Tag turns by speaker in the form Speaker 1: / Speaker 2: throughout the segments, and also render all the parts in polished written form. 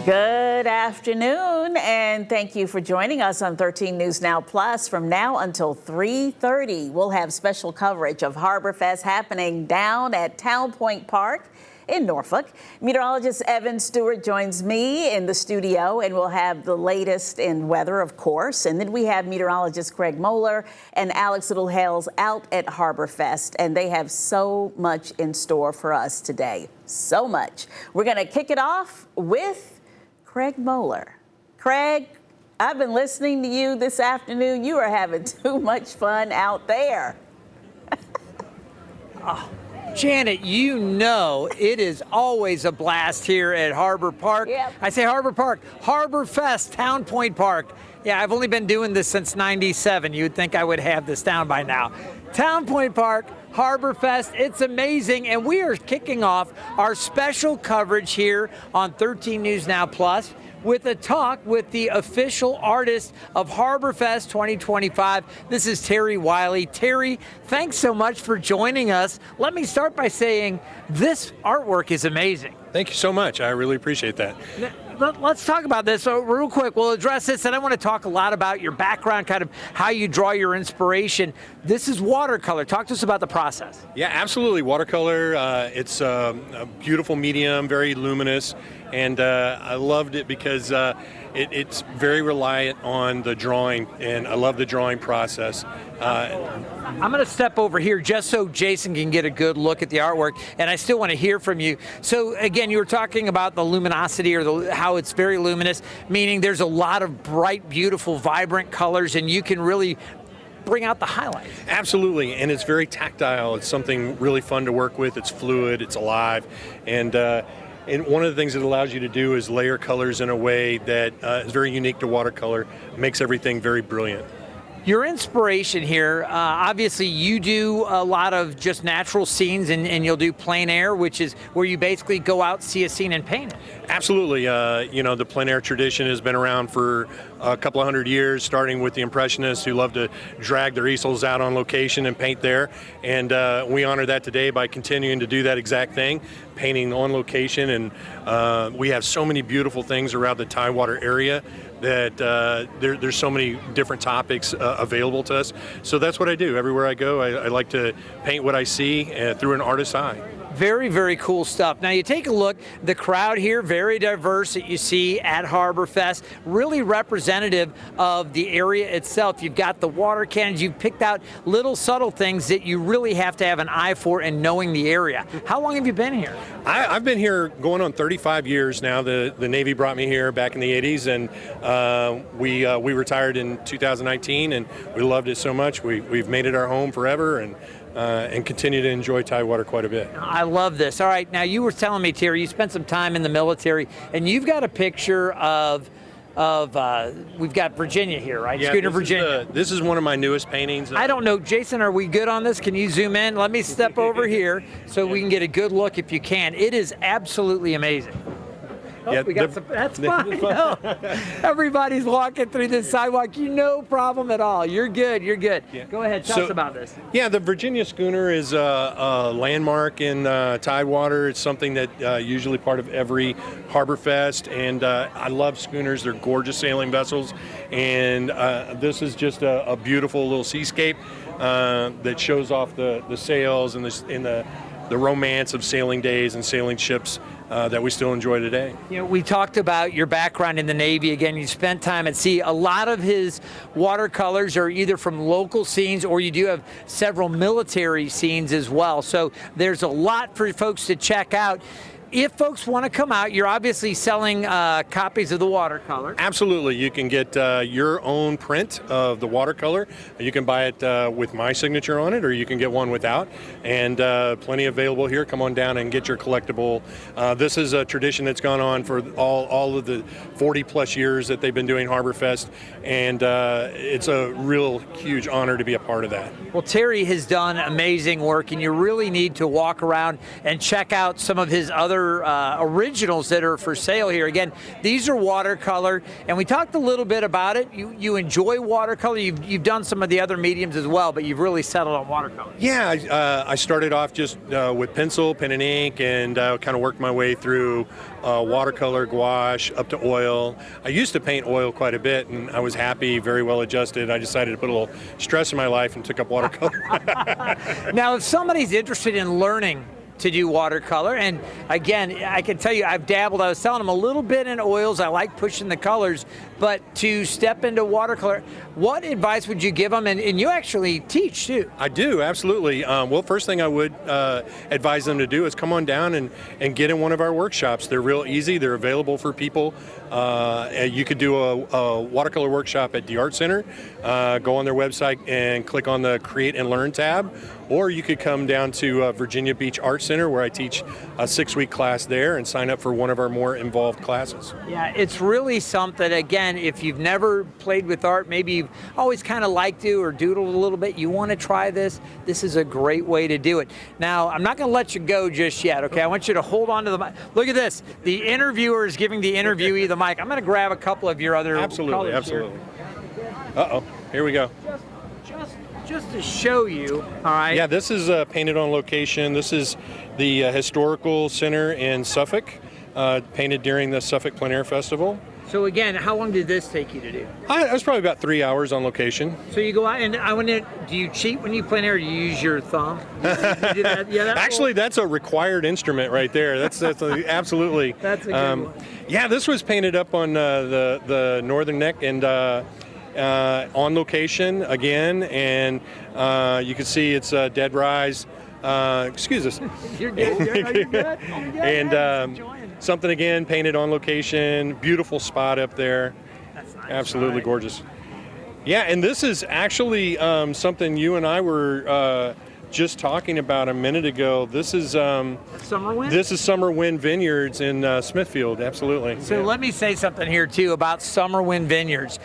Speaker 1: Good afternoon, and thank you for joining us on 13 News Now Plus. From now until 3:30, we'll have special coverage of Harborfest happening down at Town Point Park in Norfolk. Meteorologist Evan Stewart joins me in the studio, and we'll have the latest in weather, of course. And then we have meteorologist Craig Moeller and Alex Littlehales out at Harborfest, and they have so much in store for us today. So much. We're going to kick it off with Craig Moeller. Craig, I've been listening to you this afternoon. You are having too much fun out there.
Speaker 2: Janet, you know it is always a blast here at Harbor Park.
Speaker 1: Yep.
Speaker 2: I say Harbor Park, Harborfest, Town Point Park. Yeah, I've only been doing this since '97. You'd think I would have this down by now. Town Point Park, Harborfest, it's amazing, and we are kicking off our special coverage here on 13 News Now Plus with a talk with the official artist of Harborfest 2025. This is Terry Wylie. Terry, thanks so much for joining us. Let me start by saying this artwork is amazing.
Speaker 3: Thank you so much. I really appreciate that.
Speaker 2: Let's talk about this. So real quick, we'll address this, and I want to talk a lot about your background, kind of how you draw your inspiration. This is watercolor. Talk to us about the process.
Speaker 3: Yeah, absolutely. Watercolor, it's a beautiful medium, very luminous, and I loved it because it's very reliant on the drawing, and I love the drawing process.
Speaker 2: I'm going to step over here just so Jason can get a good look at the artwork, and I still want to hear from you. So again, you were talking about the luminosity, or how it's very luminous, meaning there's a lot of bright, beautiful, vibrant colors, and you can really bring out the highlights.
Speaker 3: Absolutely, and it's very tactile. It's something really fun to work with. It's fluid, it's alive, and one of the things it allows you to do is layer colors in a way that is very unique to watercolor, makes everything very brilliant.
Speaker 2: Your inspiration here, obviously you do a lot of just natural scenes, and you'll do plein air, which is where you basically go out, see a scene, and paint it.
Speaker 3: Absolutely. The plein air tradition has been around for a couple of hundred years, starting with the Impressionists who love to drag their easels out on location and paint there. And we honor that today by continuing to do that exact thing, painting on location. And we have so many beautiful things around the Tidewater area that there's so many different topics available to us. So that's what I do. Everywhere I go, I like to paint what I see through an artist's eye.
Speaker 2: Very, very cool stuff. Now you take a look, the crowd here, very diverse that you see at Harborfest, really representative of the area itself. You've got the water cannons, you've picked out little subtle things that you really have to have an eye for in knowing the area. How long have you been here?
Speaker 3: I've been here going on 35 years now. The Navy brought me here back in the 80s, and we retired in 2019, and we loved it so much. We've made it our home forever, and continue to enjoy Tidewater quite a bit.
Speaker 2: I love this. All right, now you were telling me, Terry, you spent some time in the military, and you've got a picture of we've got Virginia here, right?
Speaker 3: Yeah,
Speaker 2: Schooner Virginia.
Speaker 3: This is one of my newest paintings.
Speaker 2: I don't know, Jason, are we good on this? Can you zoom in? Let me step over here so we can get a good look if you can. It is absolutely amazing. Oh,
Speaker 3: yeah,
Speaker 2: we got some, that's fine. No. Everybody's walking through this sidewalk. No problem at all. You're good. You're good. Yeah. Go ahead. Tell us about this.
Speaker 3: Yeah, the Virginia schooner is a landmark in Tidewater. It's something that usually part of every Harborfest, and I love schooners. They're gorgeous sailing vessels, and this is just a beautiful little seascape that shows off the sails and the romance of sailing days and sailing ships that we still enjoy today.
Speaker 2: You know, we talked about your background in the Navy. Again, you spent time at sea. A lot of his watercolors are either from local scenes, or you do have several military scenes as well. So there's a lot for folks to check out. If folks want to come out, you're obviously selling copies of the watercolor.
Speaker 3: Absolutely. You can get your own print of the watercolor. You can buy it with my signature on it, or you can get one without. And plenty available here. Come on down and get your collectible. This is a tradition that's gone on for all of the 40-plus years that they've been doing Harborfest. And it's a real huge honor to be a part of that.
Speaker 2: Well, Terry has done amazing work, and you really need to walk around and check out some of his other other originals that are for sale here. Again, these are watercolor, and we talked a little bit about it. You enjoy watercolor. You've done some of the other mediums as well, but you've really settled on watercolor.
Speaker 3: Yeah, I started off just with pencil, pen and ink, and kind of worked my way through watercolor, gouache, up to oil. I used to paint oil quite a bit, and I was happy, very well adjusted. I decided to put a little stress in my life and took up watercolor.
Speaker 2: Now, if somebody's interested in learning to do watercolor, and again, I can tell you, I've dabbled. I was telling them a little bit in oils. I like pushing the colors, but to step into watercolor, what advice would you give them? And you actually teach too.
Speaker 3: I do, absolutely. Well, first thing I would advise them to do is come on down and get in one of our workshops. They're real easy. They're available for people. You could do a watercolor workshop at the Art Center. Go on their website and click on the Create and Learn tab. Or you could come down to Virginia Beach Art Center, where I teach a 6-week class there, and sign up for one of our more involved classes.
Speaker 2: Yeah, it's really something. Again, if you've never played with art, maybe you've always kind of liked to or doodled a little bit, you want to try this, this is a great way to do it. Now, I'm not going to let you go just yet, okay? I want you to hold on to the mic. Look at this. The interviewer is giving the interviewee the mic. I'm going to grab a couple of your other
Speaker 3: Absolutely. Uh-oh, here we go.
Speaker 2: Just to show you, all right?
Speaker 3: Yeah, this is painted on location. This is the Historical Center in Suffolk, painted during the Suffolk Plein Air Festival.
Speaker 2: So again, how long did this take you to do?
Speaker 3: It was probably about 3 hours on location.
Speaker 2: So you go out, and do you cheat when you plein air, or do you use your thumb? You do that? Yeah,
Speaker 3: Actually, that's a required instrument right there. That's absolutely.
Speaker 2: That's a good one.
Speaker 3: Yeah, this was painted up on the northern neck and on location again, and you can see it's dead rise. Excuse us.
Speaker 2: You're good. You're good.
Speaker 3: And something again painted on location. Beautiful spot up there.
Speaker 2: That's nice.
Speaker 3: Absolutely gorgeous. Yeah, and this is actually something you and I were just talking about a minute ago. This is
Speaker 2: Summer Wind?
Speaker 3: This is Summer Wind Vineyards in Smithfield. Absolutely.
Speaker 2: So let me say something here too about Summer Wind Vineyards.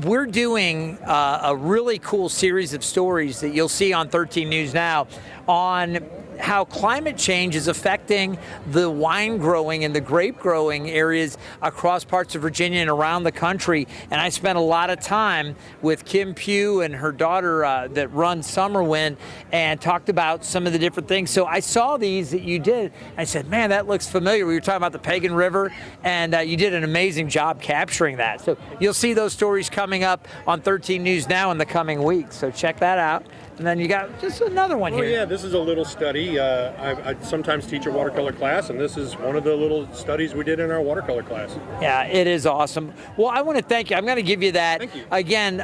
Speaker 2: We're doing a really cool series of stories that you'll see on 13 News Now on how climate change is affecting the wine growing and the grape growing areas across parts of Virginia and around the country. And I spent a lot of time with Kim Pugh and her daughter that runs Summerwind, and talked about some of the different things. So I saw these that you did. I said, man, that looks familiar. We were talking about the Pagan River, and you did an amazing job capturing that. So you'll see those stories coming up on 13 News Now in the coming weeks. So check that out. And then you got just another one here.
Speaker 3: Oh yeah, this is a little study. I sometimes teach a watercolor class, and this is one of the little studies we did in our watercolor class.
Speaker 2: Yeah, it is awesome. Well, I want to thank you. I'm going to give you that.
Speaker 3: Thank you.
Speaker 2: Again,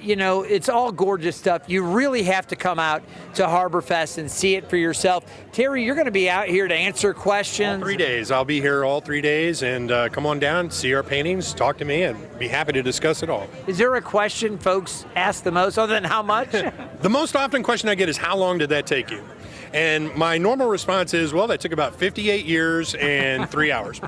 Speaker 2: you know, it's all gorgeous stuff. You really have to come out to Harborfest and see it for yourself. Terry, you're going to be out here to answer questions.
Speaker 3: All 3 days. I'll be here all 3 days, and come on down, see our paintings, talk to me, and be happy to discuss it all.
Speaker 2: Is there a question folks ask the most, other than how much?
Speaker 3: The most often question I get is, how long did that take you? And my normal response is, well, that took about 58 years and 3 hours.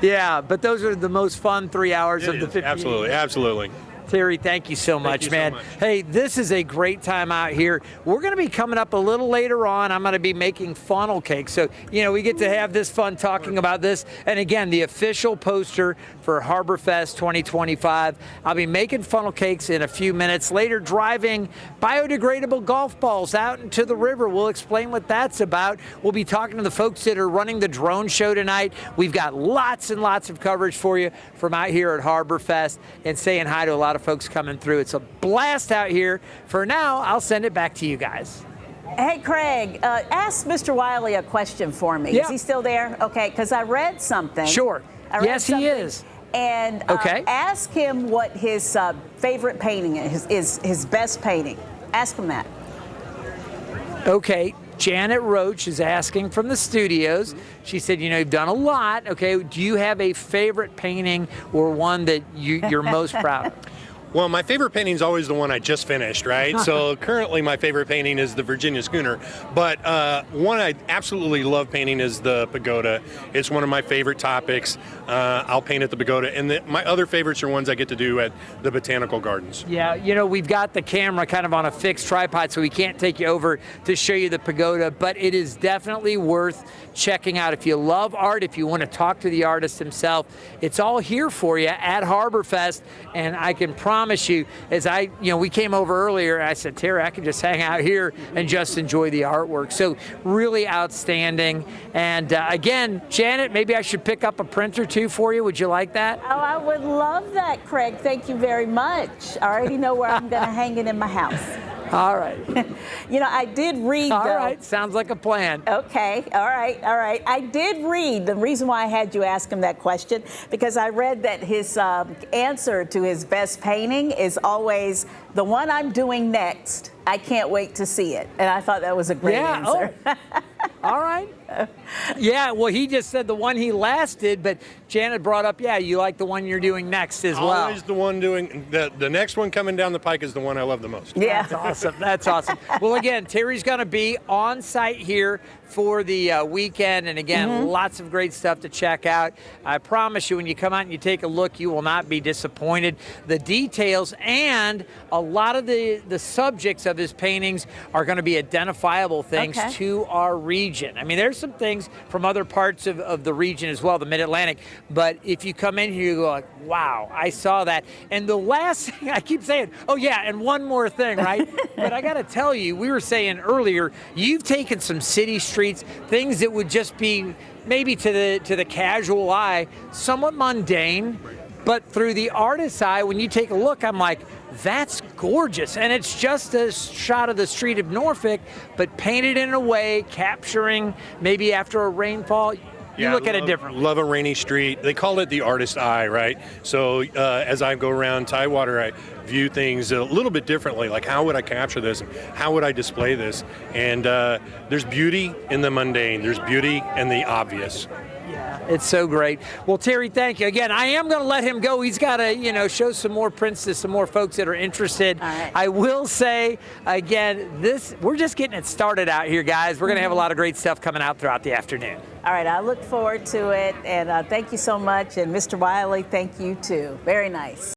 Speaker 2: Yeah, but those are the most fun 3 hours of the 50
Speaker 3: Absolutely,
Speaker 2: years.
Speaker 3: absolutely.
Speaker 2: Terry, thank you so much,
Speaker 3: you so
Speaker 2: man.
Speaker 3: much.
Speaker 2: Hey, this is a great time out here. We're going to be coming up a little later on. I'm going to be making funnel cakes. So, you know, we get to have this fun talking about this. And again, the official poster for Harborfest 2025. I'll be making funnel cakes in a few minutes. Later, driving biodegradable golf balls out into the river. We'll explain what that's about. We'll be talking to the folks that are running the drone show tonight. We've got lots and lots of coverage for you from out here at Harborfest, and saying hi to a lot of folks coming through. It's a blast out here. For now, I'll send it back to you guys.
Speaker 1: Hey, Craig, ask Mr. Wylie a question for me.
Speaker 2: Yeah.
Speaker 1: Is he still there? Okay, because I read something.
Speaker 2: Sure. Yes, he is.
Speaker 1: And
Speaker 2: Okay.
Speaker 1: ask him what his favorite painting is, his best painting. Ask him that.
Speaker 2: Okay. Janet Roach is asking from the studios. She said, you know, you've done a lot. Okay. Do you have a favorite painting or one that you're most proud of?
Speaker 3: Well, my favorite painting is always the one I just finished, right? So currently my favorite painting is the Virginia Schooner, but one I absolutely love painting is the pagoda. It's one of my favorite topics. I'll paint at the pagoda, and my other favorites are ones I get to do at the botanical gardens.
Speaker 2: Yeah, you know, we've got the camera kind of on a fixed tripod, so we can't take you over to show you the pagoda, but it is definitely worth checking out. If you love art, if you want to talk to the artist himself, it's all here for you at Harborfest, and I can promise you, as we came over earlier, I said, Terry, I can just hang out here and just enjoy the artwork. So really outstanding. And again, Janet, maybe I should pick up a print or two for you. Would you like that?
Speaker 1: Oh, I would love that, Craig. Thank you very much. I already know where I'm going to hang it in my house.
Speaker 2: All right.
Speaker 1: I did read.
Speaker 2: All right, sounds like a plan.
Speaker 1: Okay, all right. I did read. The reason why I had you ask him that question, because I read that his answer to his best painting is always the one I'm doing next. I can't wait to see it. And I thought that was a great answer.
Speaker 2: Oh. All right. Yeah, well, he just said the one he last did, but Janet brought up, yeah, you like the one you're doing next as well.
Speaker 3: Always the one doing, the next one coming down the pike is the one I love the most.
Speaker 1: Yeah.
Speaker 2: That's awesome. That's awesome. Well, again, Terry's going to be on site here for the weekend. And again, lots of great stuff to check out. I promise you, when you come out and you take a look, you will not be disappointed. The details and a lot of the subjects of his paintings are going to be identifiable things to our region. I mean, there's some things from other parts of the region as well, the Mid-Atlantic. But if you come in here, you go like, wow, I saw that. And the last thing I keep saying, oh yeah, and one more thing, right? But I got to tell you, we were saying earlier, you've taken some city streets, things that would just be maybe to the casual eye, somewhat mundane, but through the artist's eye, when you take a look, I'm like, that's gorgeous. And it's just a shot of the street of Norfolk, but painted in a way, capturing maybe after a rainfall. You look at it differently.
Speaker 3: Love a rainy street. They call it the artist's eye, right? So as I go around Tidewater, I view things a little bit differently. Like, how would I capture this? How would I display this? And there's beauty in the mundane. There's beauty in the obvious.
Speaker 2: Yeah, it's so great. Well, Terry, thank you. Again, I am going to let him go. He's got to, show some more prints to some more folks that are interested.
Speaker 1: Right.
Speaker 2: I will say, again, we're just getting it started out here, guys. We're going to have a lot of great stuff coming out throughout the afternoon.
Speaker 1: All right, I look forward to it. And thank you so much. And Mr. Wylie, thank you too. Very nice.